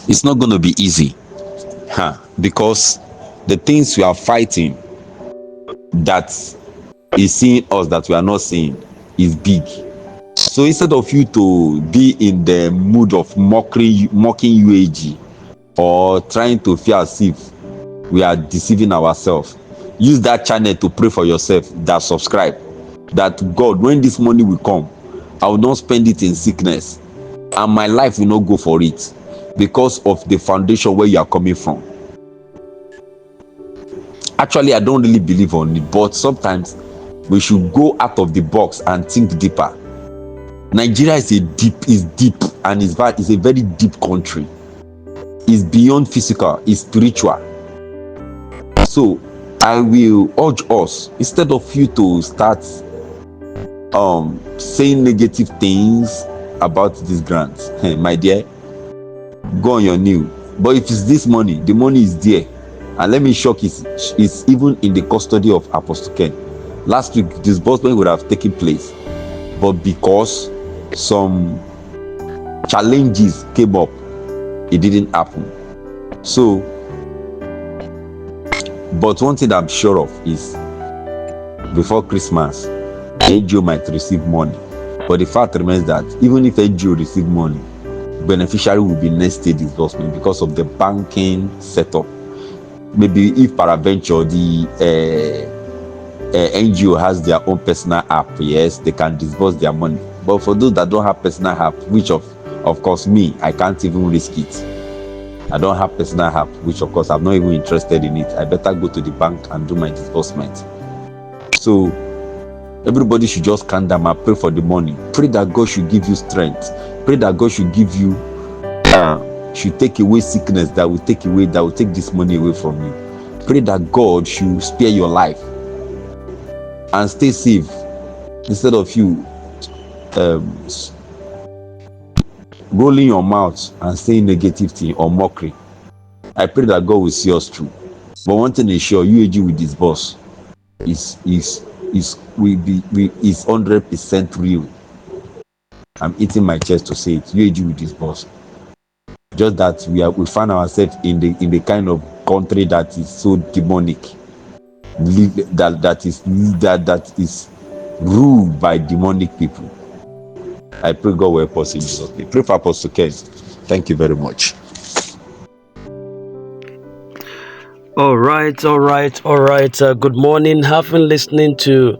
It's not going to be easy, because the things we are fighting that is seeing us that we are not seeing is big. So instead of you to be in the mood of mocking UAG or trying to feel as if we are deceiving ourselves, use that channel to pray for yourself that subscribe, that God, when this money will come, I will not spend it in sickness and my life will not go for it, because of the foundation where you are coming from. Actually, I don't really believe on it, but sometimes we should go out of the box and think deeper. Nigeria is deep and is a very deep country. It's beyond physical, it's spiritual. So I will urge us, instead of you to start saying negative things about these grants, my dear, go on your knee. But if it's this money, the money is there, and let me shock, it's even in the custody of Apostle Ken. Last week disbursement would have taken place, but because some challenges came up, it didn't happen. So, but one thing I'm sure of is, before Christmas, NGO might receive money. But the fact remains that even if NGO receive money, beneficiary will be next day disbursement because of the banking setup. Maybe if peradventure the NGO has their own personal app, yes, they can disburse their money. But for those that don't have personal app, which of course me, I can't even risk it. I don't have personal app, which of course I'm not even interested in it. I better go to the bank and do my disbursement. So everybody should just calm down and pray for the money. Pray that God should give you strength. Pray that God should give you, should take away sickness that will take this money away from you. Pray that God should spare your life and stay safe, instead of you rolling your mouth and saying negative thing or mockery. I pray that God will see us through. But one thing is sure, UAG with this boss is 100% real. I'm eating my chest to say it. UAG with this boss. Just that we find ourselves in the kind of country that is so demonic, that is ruled by demonic people. I pray God will help us in Jesus' name. Pray for Apostle Ken. Thank you very much. All right. Good morning. Having listening to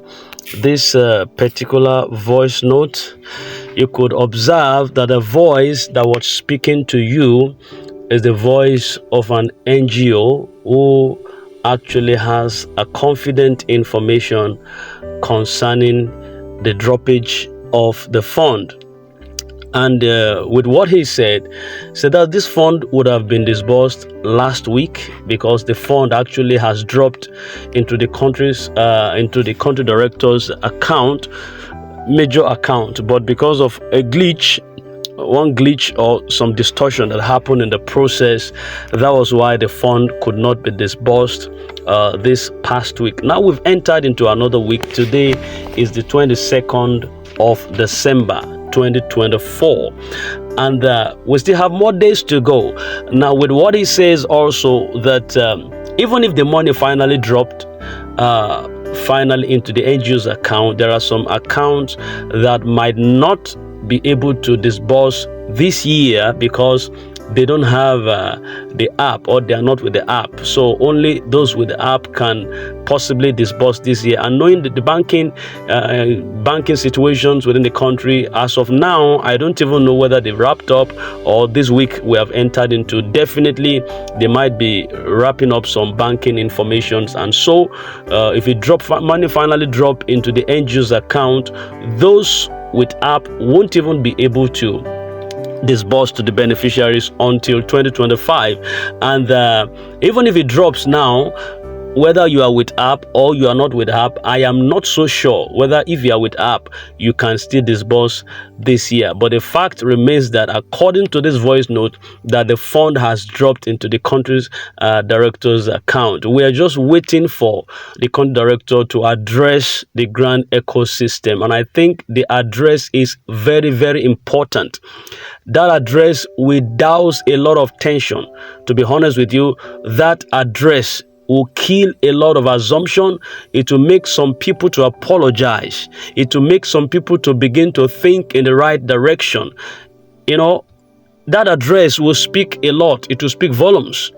this particular voice note, you could observe that the voice that was speaking to you is the voice of an NGO who actually has a confident information concerning the droppage of the fund. And with what he said that this fund would have been disbursed last week, because the fund actually has dropped into the country director's account, major account. But because of one glitch or some distortion that happened in the process, that was why the fund could not be disbursed this past week. Now we've entered into another week. Today is the 22nd of December 2024, and we still have more days to go. Now, with what he says also, that even if the money finally dropped finally into the NGO's account, there are some accounts that might not be able to disburse this year because they don't have the app, or they are not with the app. So only those with the app can possibly disburse this year. And knowing the banking situations within the country, as of now, I don't even know whether they've wrapped up or this week we have entered into. Definitely, they might be wrapping up some banking informations. And so if money finally drop into the NGO's account, those with app won't even be able to disbursed to the beneficiaries until 2025. And even if it drops now, whether you are with app or you are not with app, I am not so sure whether if you are with app, you can still disburse this year. But the fact remains that according to this voice note, that the fund has dropped into the country's director's account. We are just waiting for the country director to address the grand ecosystem. And I think the address is very, very important. That address will douse a lot of tension. To be honest with you, that address will kill a lot of assumption. It will make some people to apologize. It will make some people to begin to think in the right direction. That address will speak a lot. It will speak volumes.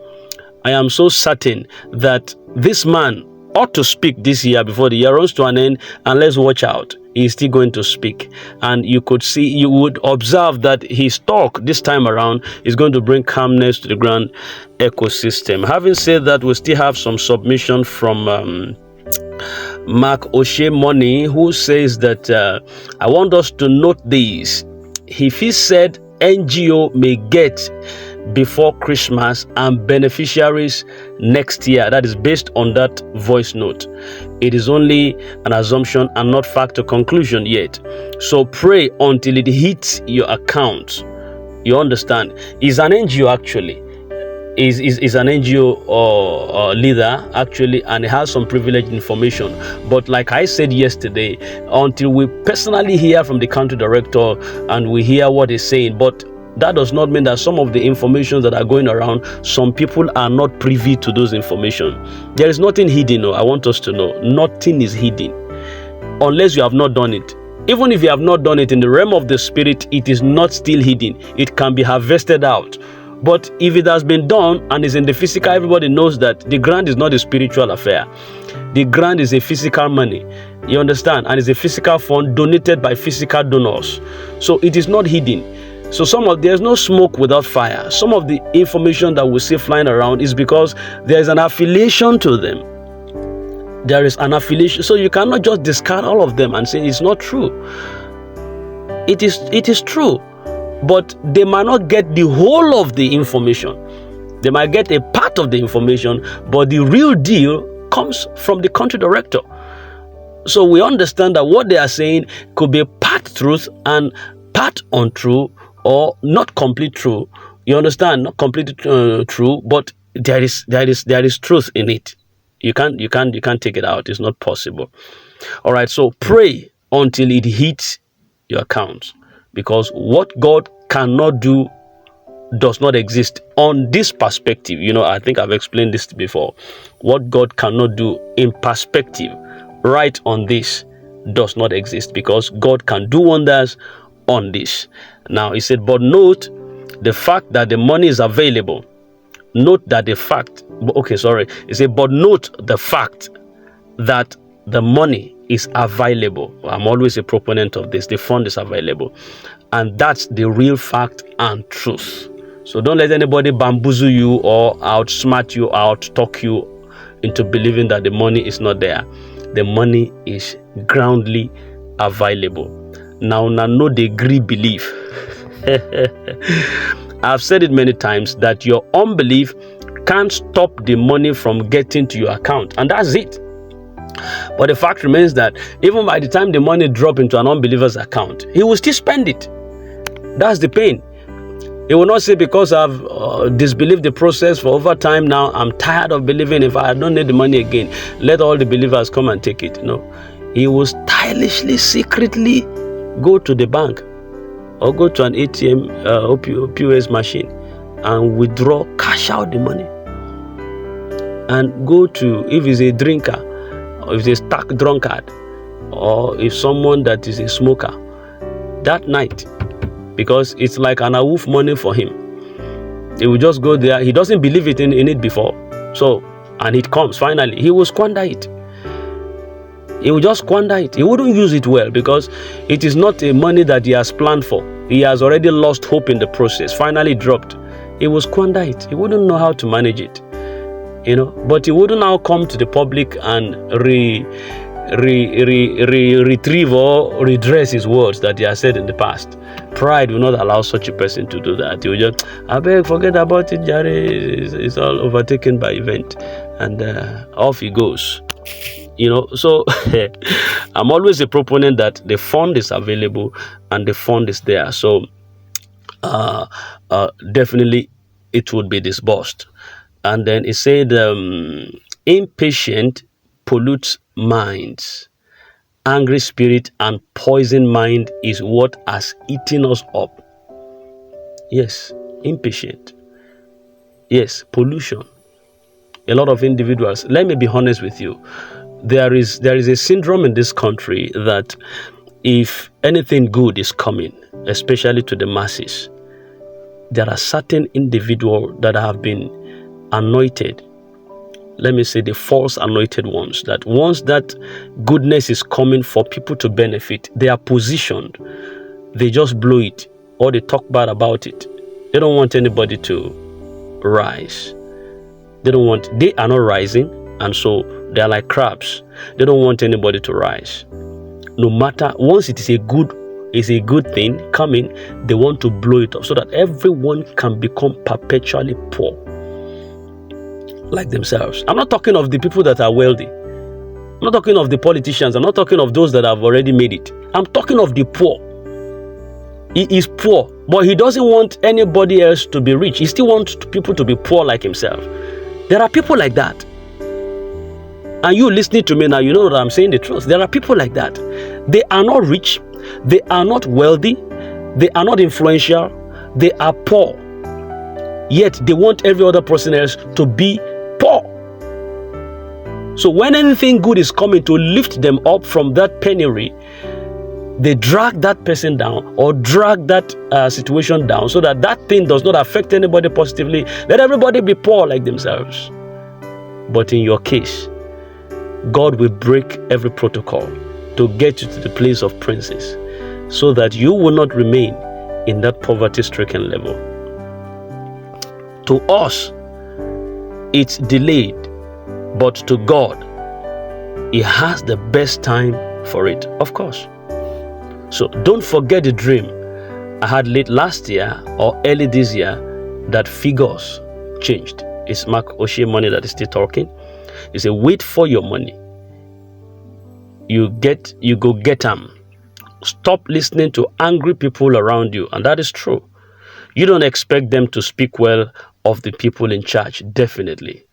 I am so certain that this man ought to speak this year before the year runs to an end, and let's watch out. He's still going to speak, and you would observe that his talk this time around is going to bring calmness to the grand ecosystem. Having said that, we still have some submission from Mark O'Shea Money, who says that I want us to note this. If he said NGO may get before Christmas and beneficiaries next year, that is based on that voice note. It is only an assumption and not fact or conclusion yet. So pray until it hits your account. You understand? Is an NGO actually. Is an NGO or leader actually, and it has some privileged information. But like I said yesterday, until we personally hear from the country director and we hear what he's saying, but that does not mean that some of the information that are going around, some people are not privy to those information. There is nothing hidden. I want us to know nothing is hidden unless you have not done it. Even if you have not done it in the realm of the spirit, it is not still hidden. It can be harvested out. But if it has been done and is in the physical, everybody knows that the grant is not a spiritual affair. The grant is a physical money. You understand? And it's a physical fund donated by physical donors. So it is not hidden. So there's no smoke without fire. Some of the information that we see flying around is because there's an affiliation to them. There is an affiliation. So you cannot just discard all of them and say it's not true. It is true. But they might not get the whole of the information. They might get a part of the information, but the real deal comes from the country director. So we understand that what they are saying could be part truth and part untrue, or not complete true. You understand? Not completely true, but there is truth in it. You can't take it out. It's not possible. All right. So pray until it hits your account, because what God cannot do does not exist on this perspective. I think I've explained this before. What God cannot do in perspective, right on this, does not exist, because God can do wonders on this. Now he said, but note the fact that the money is available. Note that the fact, he said, but note the fact that the money is available. I'm always a proponent of this. The fund is available. And that's the real fact and truth. So don't let anybody bamboozle you or outsmart you, out-talk you into believing that the money is not there. The money is groundly available. Now, no degree belief. I've said it many times that your unbelief can't stop the money from getting to your account, and that's it. But the fact remains that even by the time the money drops into an unbeliever's account, he will still spend it. That's the pain. He will not say, because I've disbelieved the process for over time now, I'm tired of believing. If I don't need the money again, let all the believers come and take it. No, he will stylishly, secretly go to the bank or go to an ATM or POS machine and withdraw, cash out the money, and go to, if he's a drinker, or if he's a stark drunkard, or if someone that is a smoker, that night, because it's like an awoof money for him. He will just go there. He doesn't believe in it before. So, and it comes finally, he will squander it. He will just squander it. He wouldn't use it well, because it is not a money that he has planned for. He has already lost hope in the process. Finally dropped. He will squander it. He wouldn't know how to manage it. But he wouldn't now come to the public and retrieve or redress his words that he has said in the past. Pride will not allow such a person to do that. He will just, I beg, forget about it, Jerry. It's all overtaken by event. and off he goes. So I'm always a proponent that the fund is available and the fund is there. So definitely it would be disbursed. And then it said, impatient pollutes minds. Angry spirit and poisoned mind is what has eaten us up. Yes, impatient. Yes, pollution. A lot of individuals. Let me be honest with you. There is a syndrome in this country that if anything good is coming, especially to the masses, there are certain individuals that have been anointed. Let me say the false anointed ones, that once that goodness is coming for people to benefit, they are positioned. They just blow it or they talk bad about it. They don't want anybody to rise. They are not rising, and so they are like crabs. They don't want anybody to rise. No matter, once it is a good thing coming, they want to blow it up so that everyone can become perpetually poor like themselves. I'm not talking of the people that are wealthy. I'm not talking of the politicians. I'm not talking of those that have already made it. I'm talking of the poor. He is poor, but he doesn't want anybody else to be rich. He still wants people to be poor like himself. There are people like that. And you listening to me now, you know that I'm saying the truth. There are people like that. They are not rich. They are not wealthy. They are not influential. They are poor. Yet they want every other person else to be poor. So when anything good is coming to lift them up from that penury, they drag that person down or drag that situation down so that that thing does not affect anybody positively. Let everybody be poor like themselves. But in your case, God will break every protocol to get you to the place of princes so that you will not remain in that poverty-stricken level. To us, it's delayed, but to God, He has the best time for it, of course. So don't forget the dream I had late last year or early this year that figures changed. It's Mark O'Shea Money that is still talking. He said, wait for your money. You go get them. Stop listening to angry people around you. And that is true. You don't expect them to speak well of the people in charge. Definitely.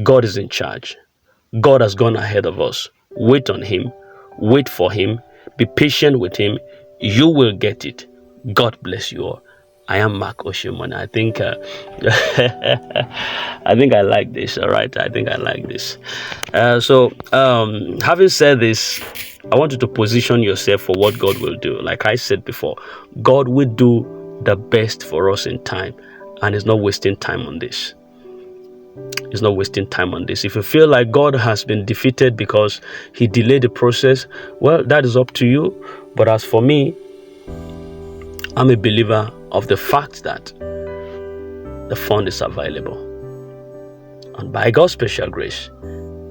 God is in charge. God has gone ahead of us. Wait on Him. Wait for Him. Be patient with Him. You will get it. God bless you all. I am Mark Oshimon. I think I like this. All right. I think I like this. So having said this, I want you to position yourself for what God will do. Like I said before, God will do the best for us in time, and He's not wasting time on this. He's not wasting time on this. If you feel like God has been defeated because He delayed the process, well, that is up to you. But as for me, I'm a believer of the fact that the fund is available. And by God's special grace,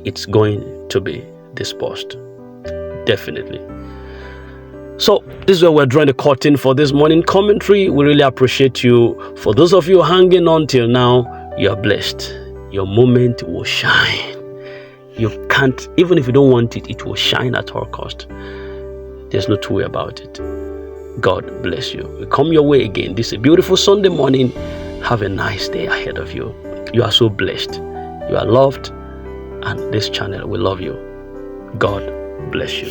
it's going to be disbursed. Definitely. So this is where we're drawing the curtain for this morning commentary. We really appreciate you. For those of you hanging on till now, you are blessed. Your moment will shine. You can't, even if you don't want it, it will shine at all cost. There's no two way about it. God bless you. We come your way again. This is a beautiful Sunday morning. Have a nice day ahead of you. You are so blessed. You are loved. And this channel will love you. God bless you.